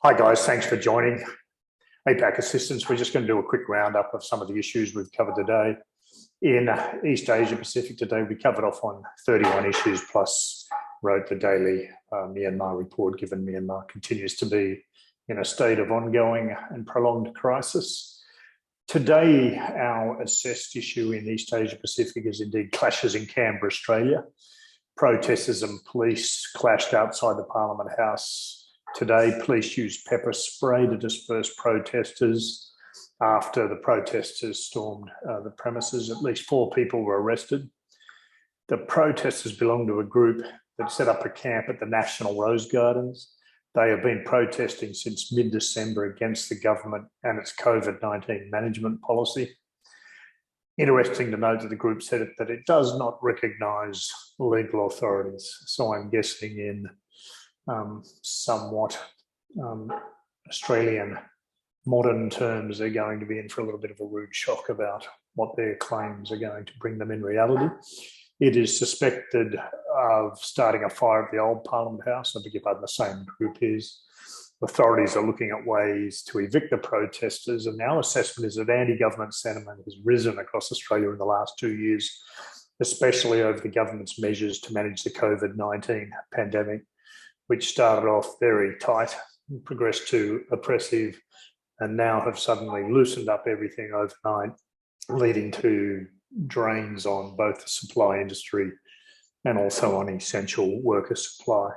Hi guys, thanks for joining APAC Assistance. We're just going to do a quick roundup of some of the issues we've covered today. In East Asia Pacific today, we covered off on 31 issues plus wrote the daily Myanmar report, given Myanmar continues to be in a state of ongoing and prolonged crisis. Today, our assessed issue in East Asia Pacific is indeed clashes in Canberra, Australia. Protesters and police clashed outside the Parliament House. Today, police used pepper spray to disperse protesters. After the protesters stormed the premises, at least 4 people were arrested. The protesters belong to a group that set up a camp at the National Rose Gardens. They have been protesting since mid-December against the government and its COVID-19 management policy. Interesting to note that the group said that it does not recognise legal authorities. So I'm guessing in somewhat Australian modern terms, they're going to be in for a little bit of a rude shock about what their claims are going to bring them in reality. It is suspected of starting a fire at the old Parliament House. I beg your pardon, the same group is. Authorities are looking at ways to evict the protesters, and our assessment is that anti-government sentiment has risen across Australia in the last 2 years, especially over the government's measures to manage the COVID-19 pandemic, which started off very tight, progressed to oppressive, and now have suddenly loosened up everything overnight, leading to drains on both the supply industry and also on essential worker supply.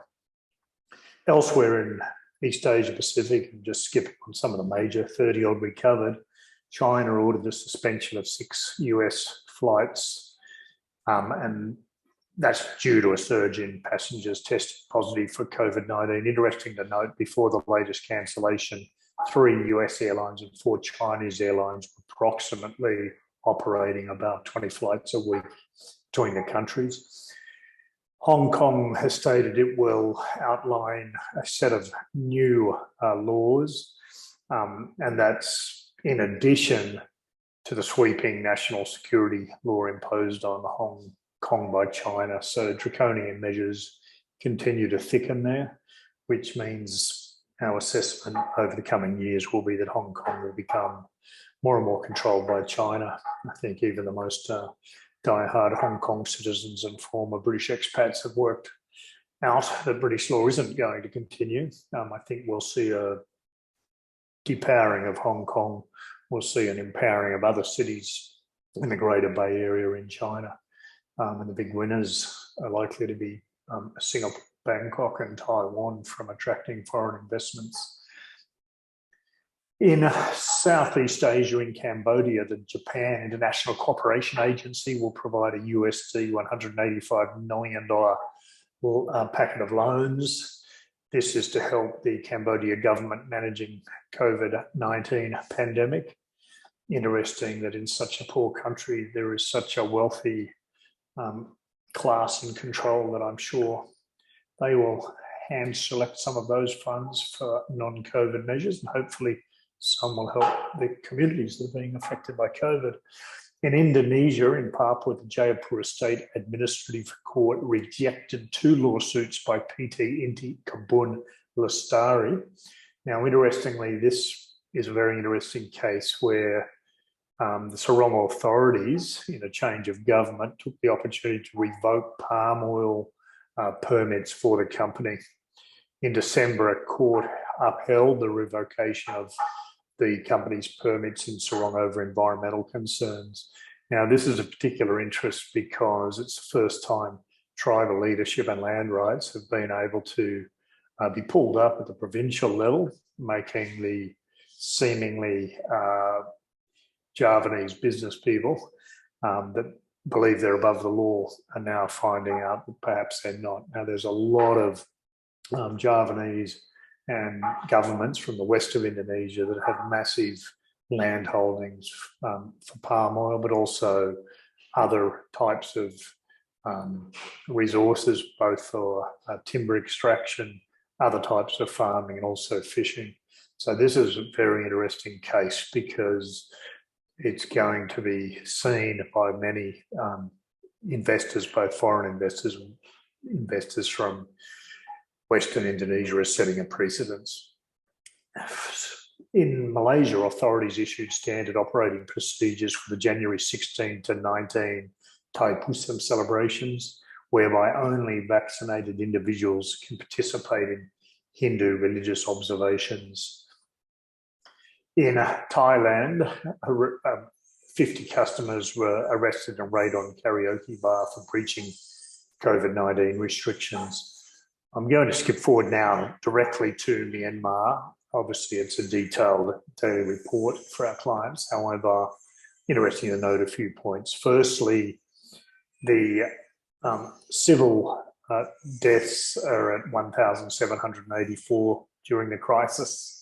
Elsewhere in East Asia Pacific, and just skipping on some of the major 30-odd we covered, China ordered the suspension of 6 US flights, and that's due to a surge in passengers tested positive for COVID-19. Interesting to note, before the latest cancellation, 3 US airlines and 4 Chinese airlines were approximately operating about 20 flights a week between the countries. Hong Kong has stated it will outline a set of new laws, and that's in addition to the sweeping national security law imposed on Hong Kong by China. So draconian measures continue to thicken there, which means our assessment over the coming years will be that Hong Kong will become more and more controlled by China. I think even the most die-hard Hong Kong citizens and former British expats have worked out that British law isn't going to continue. I think we'll see a depowering of Hong Kong. We'll see an empowering of other cities in the Greater Bay Area in China. And the big winners are likely to be Singapore, Bangkok and Taiwan from attracting foreign investments. In Southeast Asia, in Cambodia, the Japan International Cooperation Agency will provide a USD $185 million packet of loans. This is to help the Cambodia government managing COVID-19 pandemic. Interesting that in such a poor country, there is such a wealthy class in control that I'm sure they will hand select some of those funds for non-COVID measures, and hopefully some will help the communities that are being affected by COVID. In Indonesia, in Papua, the Jayapura State Administrative Court rejected 2 lawsuits by PT Inti Kebun Lestari. Now, interestingly, this is a very interesting case where the Sarong authorities, in a change of government, took the opportunity to revoke palm oil permits for the company. In December, a court upheld the revocation of the company's permits in Sarong over environmental concerns. Now, this is of particular interest because it's the first time tribal leadership and land rights have been able to be pulled up at the provincial level, making the seemingly Javanese business people that believe they're above the law are now finding out that perhaps they're not. Now, there's a lot of Javanese and governments from the west of Indonesia that have massive land holdings for palm oil, but also other types of resources, both for timber extraction, other types of farming, and also fishing. So this is a very interesting case because it's going to be seen by many investors, both foreign investors and investors from Western Indonesia, as setting a precedence. In Malaysia, authorities issued standard operating procedures for the January 16 to 19 Thaipusam celebrations, whereby only vaccinated individuals can participate in Hindu religious observations. In Thailand, 50 customers were arrested and raided on a karaoke bar for breaching COVID-19 restrictions. I'm going to skip forward now directly to Myanmar. Obviously, it's a detailed daily report for our clients. However, interesting to note a few points. Firstly, the civil deaths are at 1,784 during the crisis.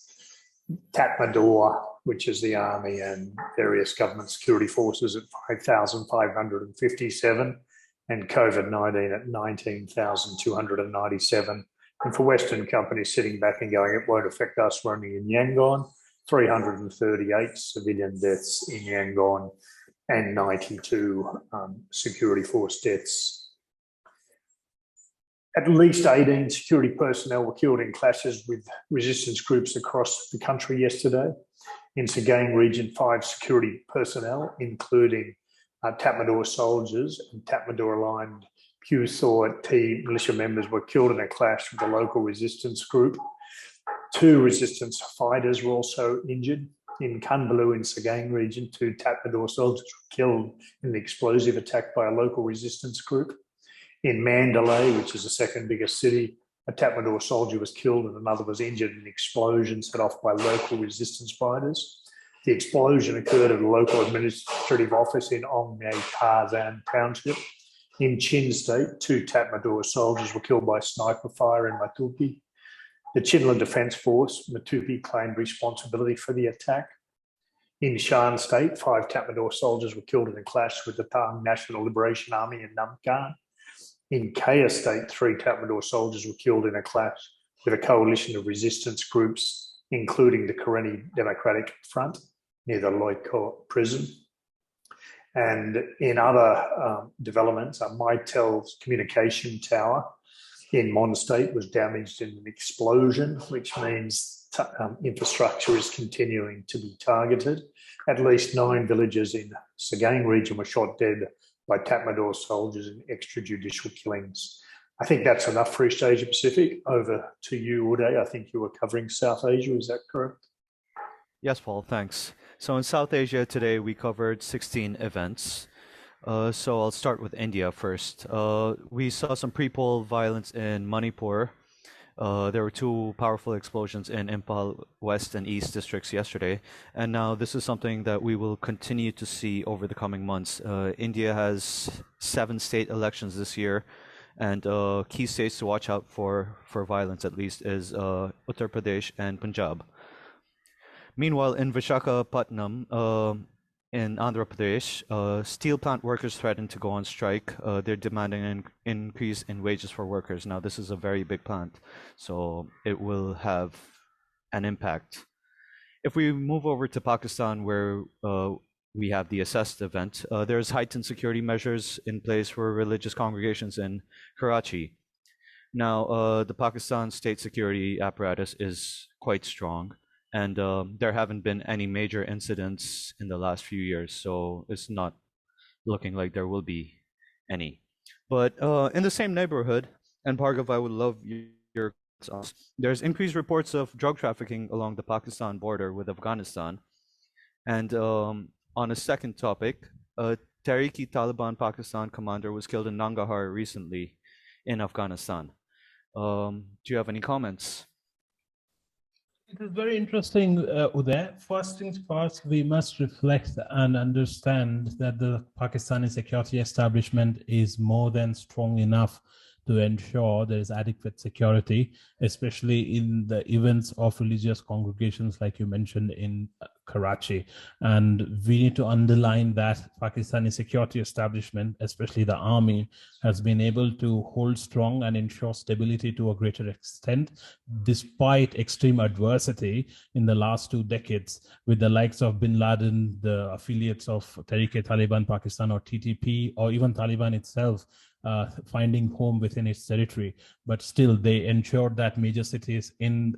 Tatmadaw, which is the army and various government security forces, at 5,557, and COVID-19 at 19,297. And for Western companies sitting back and going, it won't affect us, we're only in Yangon, 338 civilian deaths in Yangon and 92 security force deaths. At least 18 security personnel were killed in clashes with resistance groups across the country yesterday. In Sagaing region, 5 security personnel, including Tatmadaw soldiers and Tatmadaw-aligned Pew Thor T militia members, were killed in a clash with a local resistance group. 2 resistance fighters were also injured. In Kanbalu in Sagaing region, 2 Tatmadaw soldiers were killed in an explosive attack by a local resistance group. In Mandalay, which is the second biggest city, a Tatmadaw soldier was killed and another was injured in an explosion set off by local resistance fighters. The explosion occurred at a local administrative office in Ongmei Tarzan Township. In Chin State, 2 Tatmadaw soldiers were killed by sniper fire in Matupi. The Chinle Defence Force, Matupi, claimed responsibility for the attack. In Shan State, 5 Tatmadaw soldiers were killed in a clash with the Tang National Liberation Army in Namkan. In Kaya State, 3 Tatmadaw soldiers were killed in a clash with a coalition of resistance groups, including the Karenni Democratic Front near the Loikot prison. And in other developments, Mytel's communication tower in Mon State was damaged in an explosion, which means infrastructure is continuing to be targeted. At least 9 villagers in Sagaing region were shot dead by Tatmadaw soldiers in extrajudicial killings. I think that's enough for East Asia Pacific. Over to you, Uday. I think you were covering South Asia, is that correct? Yes, Paul, thanks. So in South Asia today, we covered 16 events. So I'll start with India first. We saw some pre-poll violence in Manipur. There were 2 powerful explosions in Imphal West and East districts yesterday. And now this is something that we will continue to see over the coming months. India has 7 state elections this year. And key states to watch out for violence, at least, is Uttar Pradesh and Punjab. Meanwhile, in Visakhapatnam, in Andhra Pradesh, steel plant workers threatened to go on strike. They're demanding an increase in wages for workers. Now, this is a very big plant, so it will have an impact. If we move over to Pakistan, where we have the assessed event, there's heightened security measures in place for religious congregations in Karachi. Now, the Pakistan state security apparatus is quite strong. And there haven't been any major incidents in the last few years, so it's not looking like there will be any. But in the same neighborhood, and Bhargav, I would love your thoughts. There's increased reports of drug trafficking along the Pakistan border with Afghanistan. And on a second topic, a Tehreek-e-Taliban Pakistan commander was killed in Nangarhar recently in Afghanistan. Do you have any comments? It is very interesting, Uday. First things first, we must reflect and understand that the Pakistani security establishment is more than strong enough to ensure there is adequate security, especially in the events of religious congregations like you mentioned in Karachi. And we need to underline that Pakistani security establishment, especially the army, has been able to hold strong and ensure stability to a greater extent, despite extreme adversity in the last 2 decades, with the likes of Bin Laden, the affiliates of Tehreek-e-Taliban Pakistan or TTP, or even Taliban itself, finding home within its territory. But still, they ensured that major cities in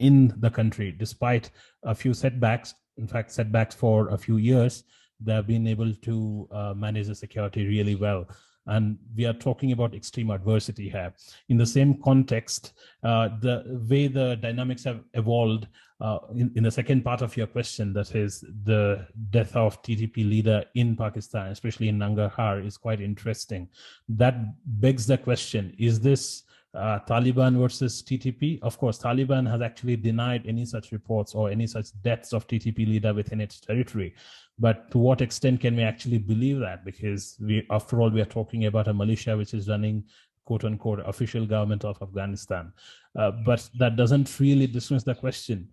in the country, despite a few setbacks, in fact, setbacks for a few years, they have been able to manage the security really well. And we are talking about extreme adversity here. In the same context, the way the dynamics have evolved in the second part of your question, that is the death of TTP leader in Pakistan, especially in Nangarhar, is quite interesting. That begs the question, is this Taliban versus TTP? Of course, Taliban has actually denied any such reports or any such deaths of TTP leader within its territory. But to what extent can we actually believe that? Because after all, we are talking about a militia which is running, quote unquote, official government of Afghanistan. But that doesn't really dismiss the question.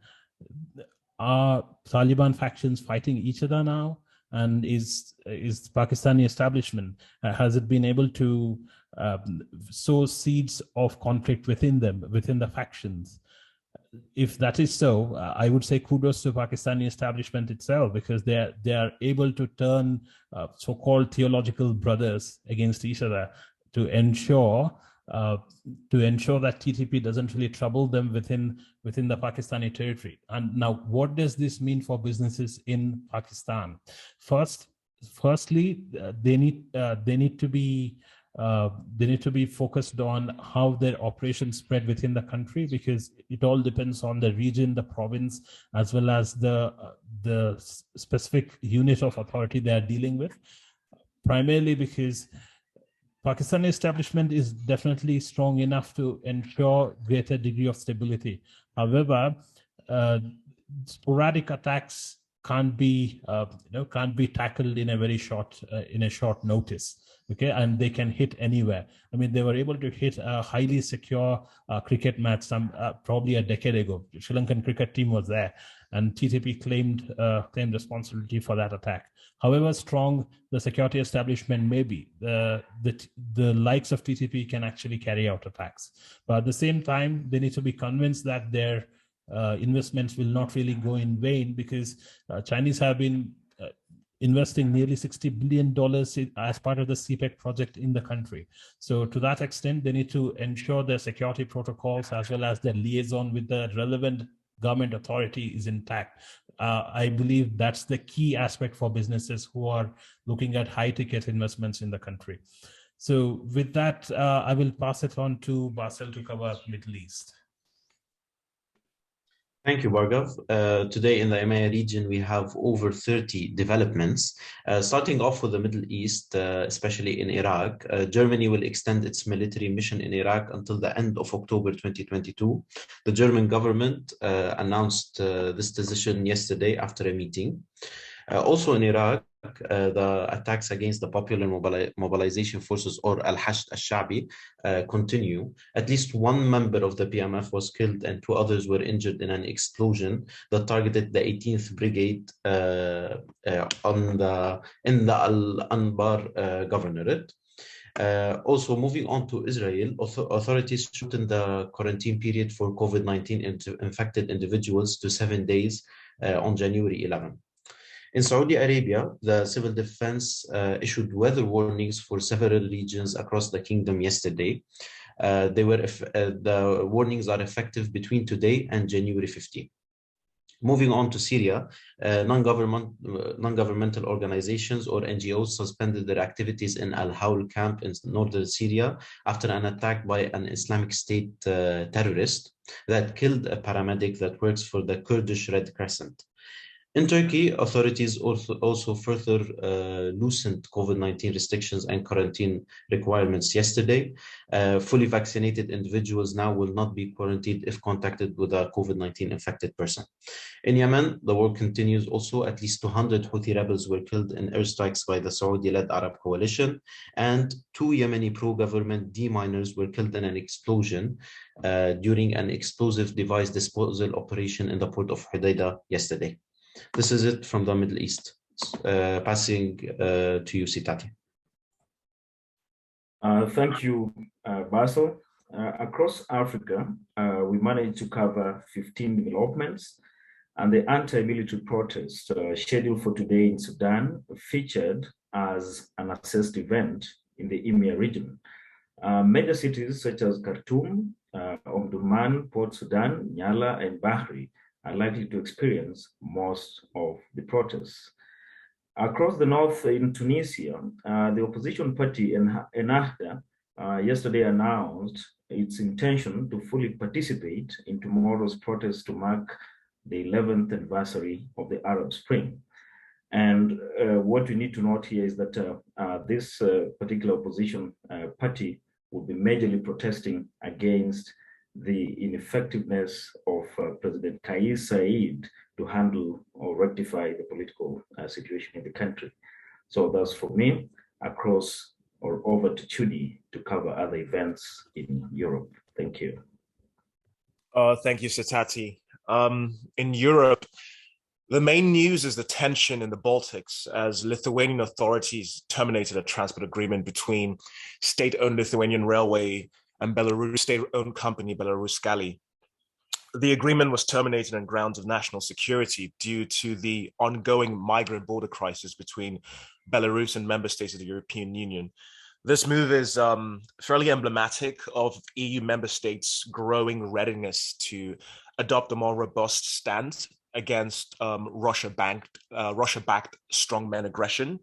Are Taliban factions fighting each other now? And is Pakistani establishment, has it been able to sow seeds of conflict within them, within the factions? If that is so, I would say kudos to Pakistani establishment itself, because they are able to turn so-called theological brothers against each other to ensure that TTP doesn't really trouble them within the Pakistani territory. And now, what does this mean for businesses in Pakistan? Firstly, they need to be focused on how their operations spread within the country, because it all depends on the region, the province, as well as the specific unit of authority they are dealing with. Primarily because Pakistani establishment is definitely strong enough to ensure greater degree of stability. However, sporadic attacks can't be tackled in a very short notice. Okay, and they can hit anywhere. I mean, they were able to hit a highly secure cricket match probably a decade ago. The Sri Lankan cricket team was there, and TTP claimed responsibility for that attack. However strong the security establishment may be, the likes of TTP can actually carry out attacks. But at the same time, they need to be convinced that their investments will not really go in vain, because Chinese have been investing nearly $60 billion as part of the CPEC project in the country. So to that extent, they need to ensure their security protocols as well as their liaison with the relevant government authority is intact. I believe that's the key aspect for businesses who are looking at high ticket investments in the country. So with that, I will pass it on to Bassel to cover Middle East. Thank you, Bhargav. Today in the EMEA region, we have over 30 developments. Starting off with the Middle East, especially in Iraq, Germany will extend its military mission in Iraq until the end of October 2022. The German government announced this decision yesterday after a meeting. Also in Iraq, the attacks against the Popular Mobilization Forces, or Al-Hashd al-Sha'bi, continue. At least one member of the PMF was killed and two others were injured in an explosion that targeted the 18th Brigade in the Al-Anbar Governorate. Also, moving on to Israel, authorities shortened the quarantine period for COVID-19 infected individuals to 7 days on January 11. In Saudi Arabia, the civil defense issued weather warnings for several regions across the kingdom yesterday. The warnings are effective between today and January 15. Moving on to Syria, non-governmental organizations or NGOs suspended their activities in Al-Hawl camp in northern Syria after an attack by an Islamic State terrorist that killed a paramedic that works for the Kurdish Red Crescent. In Turkey, authorities also further loosened COVID-19 restrictions and quarantine requirements yesterday. Fully vaccinated individuals now will not be quarantined if contacted with a COVID-19 infected person. In Yemen, the war continues also. At least 200 Houthi rebels were killed in airstrikes by the Saudi-led Arab coalition, and 2 Yemeni pro-government deminers were killed in an explosion during an explosive device disposal operation in the port of Hodeidah yesterday. This is it from the Middle East. Passing to you, Sitati. Thank you, Bassel. Across Africa, we managed to cover 15 developments, and the anti-military protest scheduled for today in Sudan featured as an assessed event in the EMEA region. Major cities such as Khartoum, Omdurman, Port Sudan, Nyala, and Bahri are likely to experience most of the protests. Across the north in Tunisia, the opposition party Ennahda yesterday announced its intention to fully participate in tomorrow's protest to mark the 11th anniversary of the Arab Spring. And what we need to note here is that this particular opposition party will be majorly protesting against the ineffectiveness of President Kais Saied to handle or rectify the political situation in the country. So that's for me, across or over to Chudi to cover other events in Europe. Thank you. Thank you, Sitati. In Europe, the main news is the tension in the Baltics as Lithuanian authorities terminated a transport agreement between state-owned Lithuanian Railway and Belarus state-owned company Belaruskali. The agreement was terminated on grounds of national security due to the ongoing migrant border crisis between Belarus and member states of the European Union. This move is fairly emblematic of EU member states' growing readiness to adopt a more robust stance against Russia-backed strongman aggression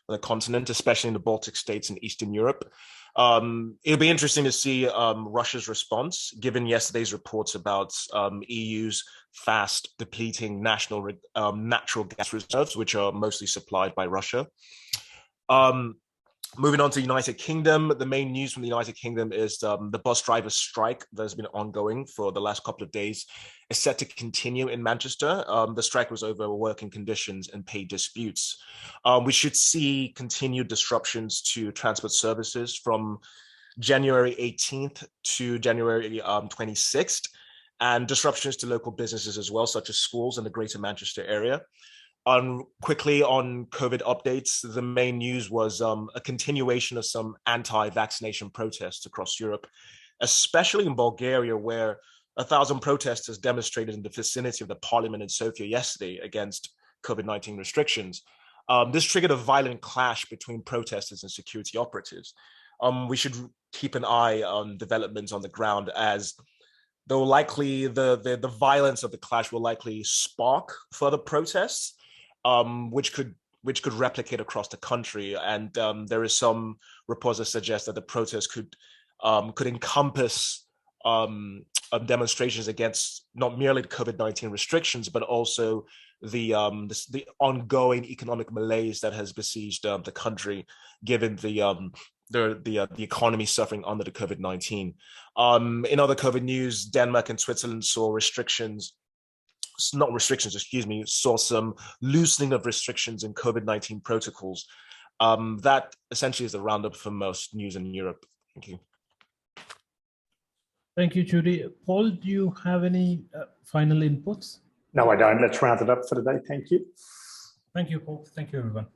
on the continent, especially in the Baltic states and Eastern Europe. It'll be interesting to see Russia's response, given yesterday's reports about EU's fast depleting natural gas reserves, which are mostly supplied by Russia. Moving on to the United Kingdom, the main news from the United Kingdom is the bus driver strike that has been ongoing for the last couple of days is set to continue in Manchester. The strike was over working conditions and pay disputes. We should see continued disruptions to transport services from January 18th to January 26th, and disruptions to local businesses as well, such as schools in the Greater Manchester area. Quickly on COVID updates, the main news was a continuation of some anti-vaccination protests across Europe, especially in Bulgaria, where 1,000 protesters demonstrated in the vicinity of the parliament in Sofia yesterday against COVID-19 restrictions. This triggered a violent clash between protesters and security operatives. We should keep an eye on developments on the ground, as though likely the violence of the clash will likely spark further protests, which could replicate across the country. And there is some reports that suggest that the protests could encompass demonstrations against not merely the COVID-19 restrictions, but also the ongoing economic malaise that has besieged the country, given the economy suffering under the COVID-19. In other COVID news, Denmark and Switzerland saw saw some loosening of restrictions in COVID-19 protocols. That essentially is the roundup for most news in Europe. Thank you. Thank you, Chudi. Paul, do you have any final inputs? No, I don't. Let's round it up for today. Thank you. Thank you, Paul. Thank you, everyone.